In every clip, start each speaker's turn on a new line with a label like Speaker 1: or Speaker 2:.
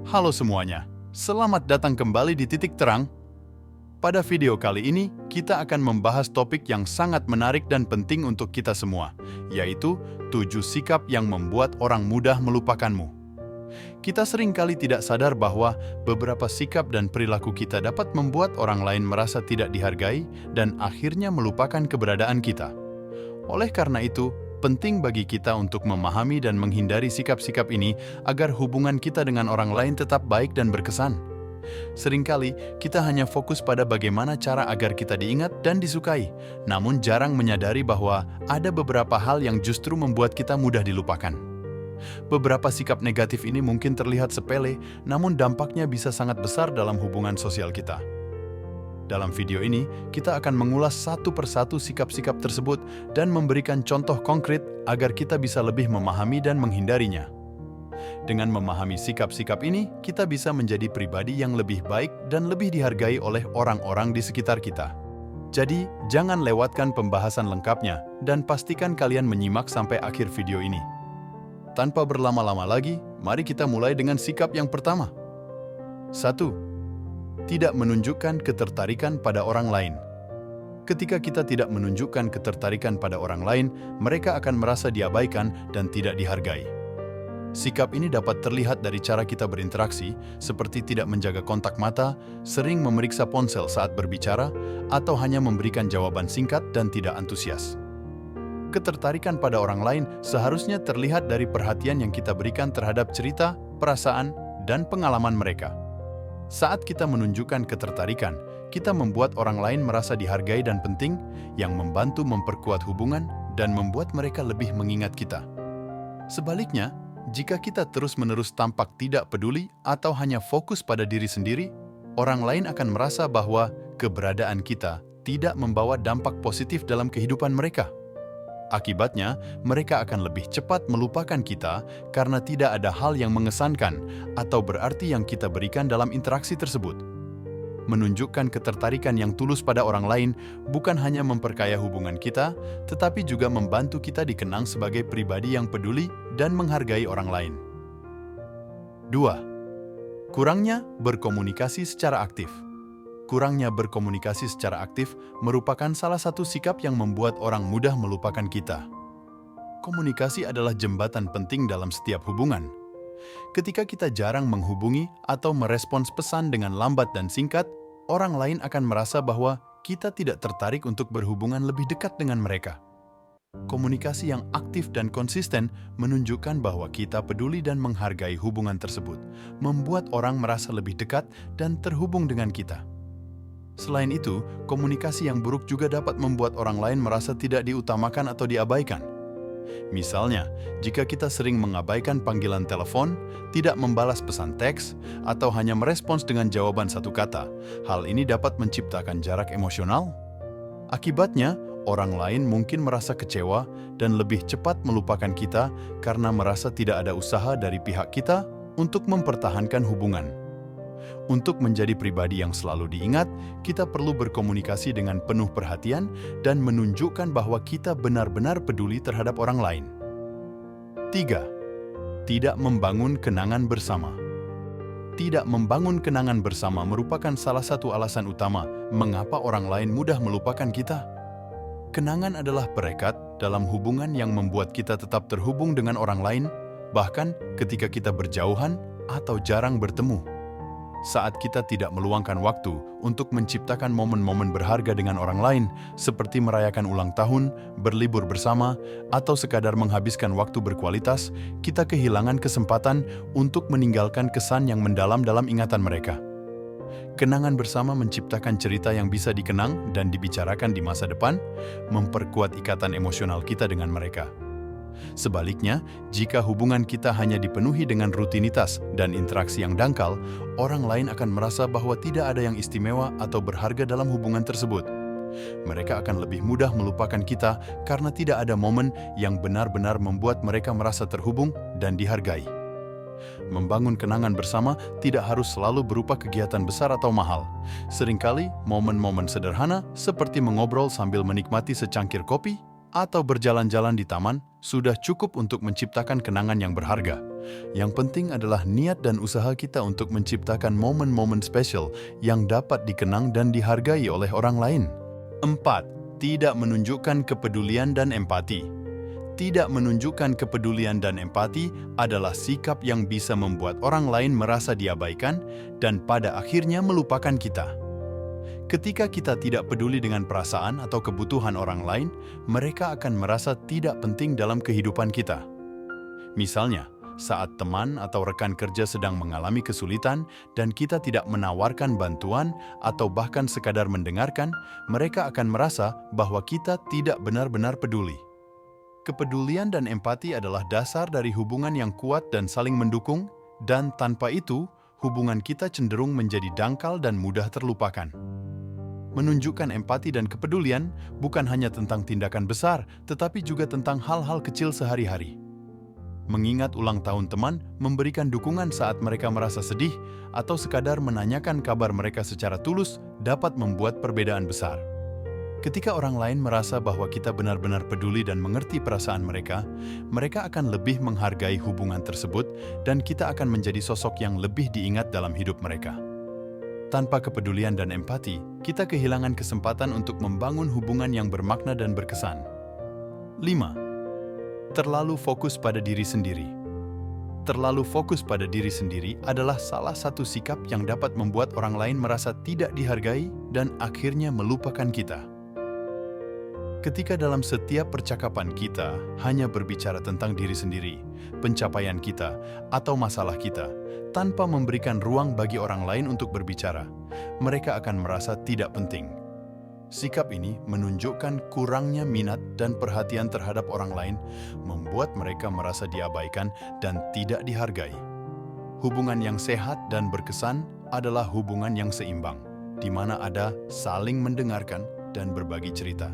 Speaker 1: Halo semuanya, selamat datang kembali di Titik Terang. Pada video kali ini, kita akan membahas topik yang sangat menarik dan penting untuk kita semua, yaitu 7 sikap yang membuat orang mudah melupakanmu. Kita seringkali tidak sadar bahwa beberapa sikap dan perilaku kita dapat membuat orang lain merasa tidak dihargai dan akhirnya melupakan keberadaan kita. Oleh karena itu, penting bagi kita untuk memahami dan menghindari sikap-sikap ini agar hubungan kita dengan orang lain tetap baik dan berkesan. Seringkali, kita hanya fokus pada bagaimana cara agar kita diingat dan disukai, namun jarang menyadari bahwa ada beberapa hal yang justru membuat kita mudah dilupakan. Beberapa sikap negatif ini mungkin terlihat sepele, namun dampaknya bisa sangat besar dalam hubungan sosial kita. Dalam video ini, kita akan mengulas satu persatu sikap-sikap tersebut dan memberikan contoh konkret agar kita bisa lebih memahami dan menghindarinya. Dengan memahami sikap-sikap ini, kita bisa menjadi pribadi yang lebih baik dan lebih dihargai oleh orang-orang di sekitar kita. Jadi, jangan lewatkan pembahasan lengkapnya dan pastikan kalian menyimak sampai akhir video ini. Tanpa berlama-lama lagi, mari kita mulai dengan sikap yang pertama. 1. Tidak menunjukkan ketertarikan pada orang lain. Ketika kita tidak menunjukkan ketertarikan pada orang lain, mereka akan merasa diabaikan dan tidak dihargai. Sikap ini dapat terlihat dari cara kita berinteraksi, seperti tidak menjaga kontak mata, sering memeriksa ponsel saat berbicara, atau hanya memberikan jawaban singkat dan tidak antusias. Ketertarikan pada orang lain seharusnya terlihat dari perhatian yang kita berikan terhadap cerita, perasaan, dan pengalaman mereka. Saat kita menunjukkan ketertarikan, kita membuat orang lain merasa dihargai dan penting, yang membantu memperkuat hubungan dan membuat mereka lebih mengingat kita. Sebaliknya, jika kita terus-menerus tampak tidak peduli atau hanya fokus pada diri sendiri, orang lain akan merasa bahwa keberadaan kita tidak membawa dampak positif dalam kehidupan mereka. Akibatnya, mereka akan lebih cepat melupakan kita karena tidak ada hal yang mengesankan atau berarti yang kita berikan dalam interaksi tersebut. Menunjukkan ketertarikan yang tulus pada orang lain bukan hanya memperkaya hubungan kita, tetapi juga membantu kita dikenang sebagai pribadi yang peduli dan menghargai orang lain. 2. Kurangnya berkomunikasi secara aktif. Kurangnya berkomunikasi secara aktif merupakan salah satu sikap yang membuat orang mudah melupakan kita. Komunikasi adalah jembatan penting dalam setiap hubungan. Ketika kita jarang menghubungi atau merespons pesan dengan lambat dan singkat, orang lain akan merasa bahwa kita tidak tertarik untuk berhubungan lebih dekat dengan mereka. Komunikasi yang aktif dan konsisten menunjukkan bahwa kita peduli dan menghargai hubungan tersebut, membuat orang merasa lebih dekat dan terhubung dengan kita. Selain itu, komunikasi yang buruk juga dapat membuat orang lain merasa tidak diutamakan atau diabaikan. Misalnya, jika kita sering mengabaikan panggilan telepon, tidak membalas pesan teks, atau hanya merespons dengan jawaban satu kata, hal ini dapat menciptakan jarak emosional. Akibatnya, orang lain mungkin merasa kecewa dan lebih cepat melupakan kita karena merasa tidak ada usaha dari pihak kita untuk mempertahankan hubungan. Untuk menjadi pribadi yang selalu diingat, kita perlu berkomunikasi dengan penuh perhatian dan menunjukkan bahwa kita benar-benar peduli terhadap orang lain. 3. Tidak membangun kenangan bersama. Tidak membangun kenangan bersama merupakan salah satu alasan utama mengapa orang lain mudah melupakan kita. Kenangan adalah perekat dalam hubungan yang membuat kita tetap terhubung dengan orang lain, bahkan ketika kita berjauhan atau jarang bertemu. Saat kita tidak meluangkan waktu untuk menciptakan momen-momen berharga dengan orang lain, seperti merayakan ulang tahun, berlibur bersama, atau sekadar menghabiskan waktu berkualitas, kita kehilangan kesempatan untuk meninggalkan kesan yang mendalam dalam ingatan mereka. Kenangan bersama menciptakan cerita yang bisa dikenang dan dibicarakan di masa depan, memperkuat ikatan emosional kita dengan mereka. Sebaliknya, jika hubungan kita hanya dipenuhi dengan rutinitas dan interaksi yang dangkal, orang lain akan merasa bahwa tidak ada yang istimewa atau berharga dalam hubungan tersebut. Mereka akan lebih mudah melupakan kita karena tidak ada momen yang benar-benar membuat mereka merasa terhubung dan dihargai. Membangun kenangan bersama tidak harus selalu berupa kegiatan besar atau mahal. Seringkali, momen-momen sederhana seperti mengobrol sambil menikmati secangkir kopi atau berjalan-jalan di taman sudah cukup untuk menciptakan kenangan yang berharga. Yang penting adalah niat dan usaha kita untuk menciptakan momen-momen spesial yang dapat dikenang dan dihargai oleh orang lain. 4. Tidak menunjukkan kepedulian dan empati. Tidak menunjukkan kepedulian dan empati adalah sikap yang bisa membuat orang lain merasa diabaikan dan pada akhirnya melupakan kita. Ketika kita tidak peduli dengan perasaan atau kebutuhan orang lain, mereka akan merasa tidak penting dalam kehidupan kita. Misalnya, saat teman atau rekan kerja sedang mengalami kesulitan dan kita tidak menawarkan bantuan atau bahkan sekadar mendengarkan, mereka akan merasa bahwa kita tidak benar-benar peduli. Kepedulian dan empati adalah dasar dari hubungan yang kuat dan saling mendukung, dan tanpa itu, hubungan kita cenderung menjadi dangkal dan mudah terlupakan. Menunjukkan empati dan kepedulian bukan hanya tentang tindakan besar, tetapi juga tentang hal-hal kecil sehari-hari. Mengingat ulang tahun teman, memberikan dukungan saat mereka merasa sedih, atau sekadar menanyakan kabar mereka secara tulus dapat membuat perbedaan besar. Ketika orang lain merasa bahwa kita benar-benar peduli dan mengerti perasaan mereka, mereka akan lebih menghargai hubungan tersebut dan kita akan menjadi sosok yang lebih diingat dalam hidup mereka. Tanpa kepedulian dan empati, kita kehilangan kesempatan untuk membangun hubungan yang bermakna dan berkesan. 5. Terlalu fokus pada diri sendiri. Terlalu fokus pada diri sendiri adalah salah satu sikap yang dapat membuat orang lain merasa tidak dihargai dan akhirnya melupakan kita. Ketika dalam setiap percakapan kita hanya berbicara tentang diri sendiri, pencapaian kita, atau masalah kita, tanpa memberikan ruang bagi orang lain untuk berbicara, mereka akan merasa tidak penting. Sikap ini menunjukkan kurangnya minat dan perhatian terhadap orang lain, membuat mereka merasa diabaikan dan tidak dihargai. Hubungan yang sehat dan berkesan adalah hubungan yang seimbang, di mana ada saling mendengarkan dan berbagi cerita.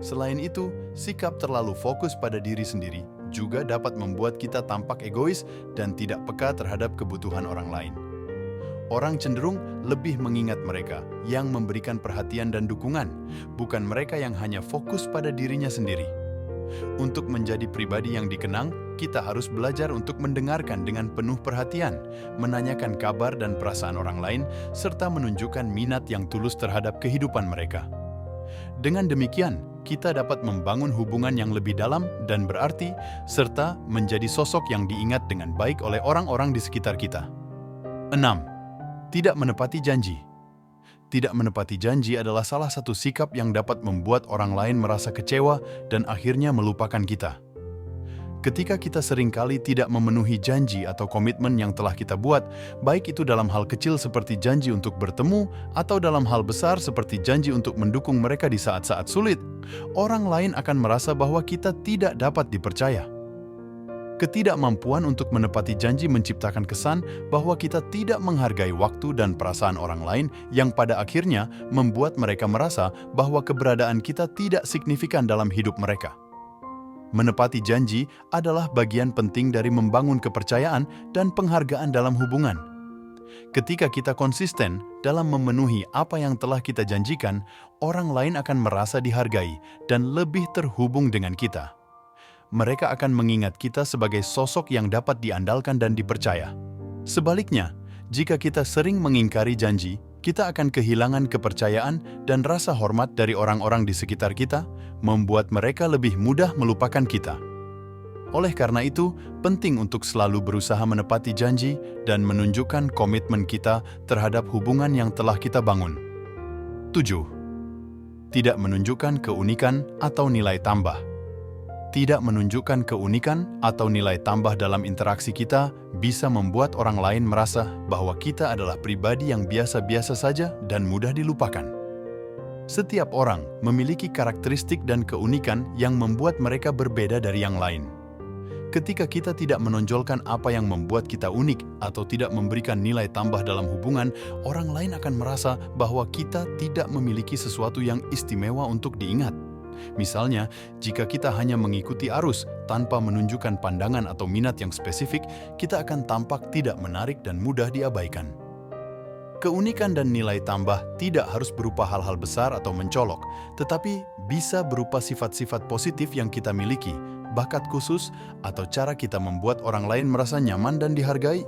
Speaker 1: Selain itu, sikap terlalu fokus pada diri sendiri juga dapat membuat kita tampak egois dan tidak peka terhadap kebutuhan orang lain. Orang cenderung lebih mengingat mereka yang memberikan perhatian dan dukungan, bukan mereka yang hanya fokus pada dirinya sendiri. Untuk menjadi pribadi yang dikenang, kita harus belajar untuk mendengarkan dengan penuh perhatian, menanyakan kabar dan perasaan orang lain, serta menunjukkan minat yang tulus terhadap kehidupan mereka. Dengan demikian, kita dapat membangun hubungan yang lebih dalam dan berarti, serta menjadi sosok yang diingat dengan baik oleh orang-orang di sekitar kita. 6. Tidak menepati janji. Tidak menepati janji adalah salah satu sikap yang dapat membuat orang lain merasa kecewa dan akhirnya melupakan kita. Ketika kita seringkali tidak memenuhi janji atau komitmen yang telah kita buat, baik itu dalam hal kecil seperti janji untuk bertemu atau dalam hal besar seperti janji untuk mendukung mereka di saat-saat sulit, orang lain akan merasa bahwa kita tidak dapat dipercaya. Ketidakmampuan untuk menepati janji menciptakan kesan bahwa kita tidak menghargai waktu dan perasaan orang lain yang pada akhirnya membuat mereka merasa bahwa keberadaan kita tidak signifikan dalam hidup mereka. Menepati janji adalah bagian penting dari membangun kepercayaan dan penghargaan dalam hubungan. Ketika kita konsisten dalam memenuhi apa yang telah kita janjikan, orang lain akan merasa dihargai dan lebih terhubung dengan kita. Mereka akan mengingat kita sebagai sosok yang dapat diandalkan dan dipercaya. Sebaliknya, jika kita sering mengingkari janji, kita akan kehilangan kepercayaan dan rasa hormat dari orang-orang di sekitar kita, membuat mereka lebih mudah melupakan kita. Oleh karena itu, penting untuk selalu berusaha menepati janji dan menunjukkan komitmen kita terhadap hubungan yang telah kita bangun. 7. Tidak menunjukkan keunikan atau nilai tambah. Tidak menunjukkan keunikan atau nilai tambah dalam interaksi kita bisa membuat orang lain merasa bahwa kita adalah pribadi yang biasa-biasa saja dan mudah dilupakan. Setiap orang memiliki karakteristik dan keunikan yang membuat mereka berbeda dari yang lain. Ketika kita tidak menonjolkan apa yang membuat kita unik atau tidak memberikan nilai tambah dalam hubungan, orang lain akan merasa bahwa kita tidak memiliki sesuatu yang istimewa untuk diingat. Misalnya, jika kita hanya mengikuti arus tanpa menunjukkan pandangan atau minat yang spesifik, kita akan tampak tidak menarik dan mudah diabaikan. Keunikan dan nilai tambah tidak harus berupa hal-hal besar atau mencolok, tetapi bisa berupa sifat-sifat positif yang kita miliki, bakat khusus, atau cara kita membuat orang lain merasa nyaman dan dihargai?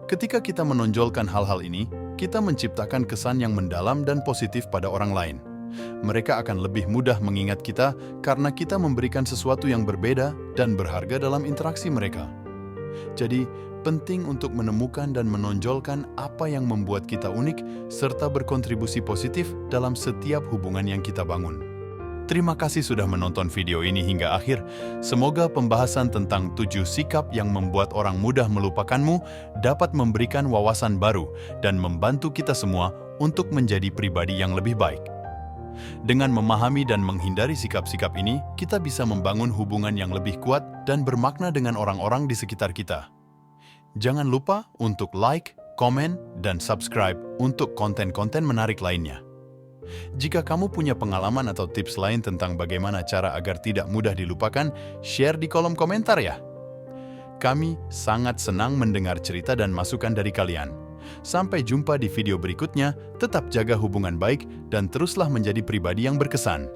Speaker 1: Ketika kita menonjolkan hal-hal ini, kita menciptakan kesan yang mendalam dan positif pada orang lain. Mereka akan lebih mudah mengingat kita karena kita memberikan sesuatu yang berbeda dan berharga dalam interaksi mereka. Jadi, penting untuk menemukan dan menonjolkan apa yang membuat kita unik serta berkontribusi positif dalam setiap hubungan yang kita bangun. Terima kasih sudah menonton video ini hingga akhir. Semoga pembahasan tentang 7 sikap yang membuat orang mudah melupakanmu dapat memberikan wawasan baru dan membantu kita semua untuk menjadi pribadi yang lebih baik. Dengan memahami dan menghindari sikap-sikap ini, kita bisa membangun hubungan yang lebih kuat dan bermakna dengan orang-orang di sekitar kita. Jangan lupa untuk like, komen, dan subscribe untuk konten-konten menarik lainnya. Jika kamu punya pengalaman atau tips lain tentang bagaimana cara agar tidak mudah dilupakan, share di kolom komentar ya. Kami sangat senang mendengar cerita dan masukan dari kalian. Sampai jumpa di video berikutnya, tetap jaga hubungan baik dan teruslah menjadi pribadi yang berkesan.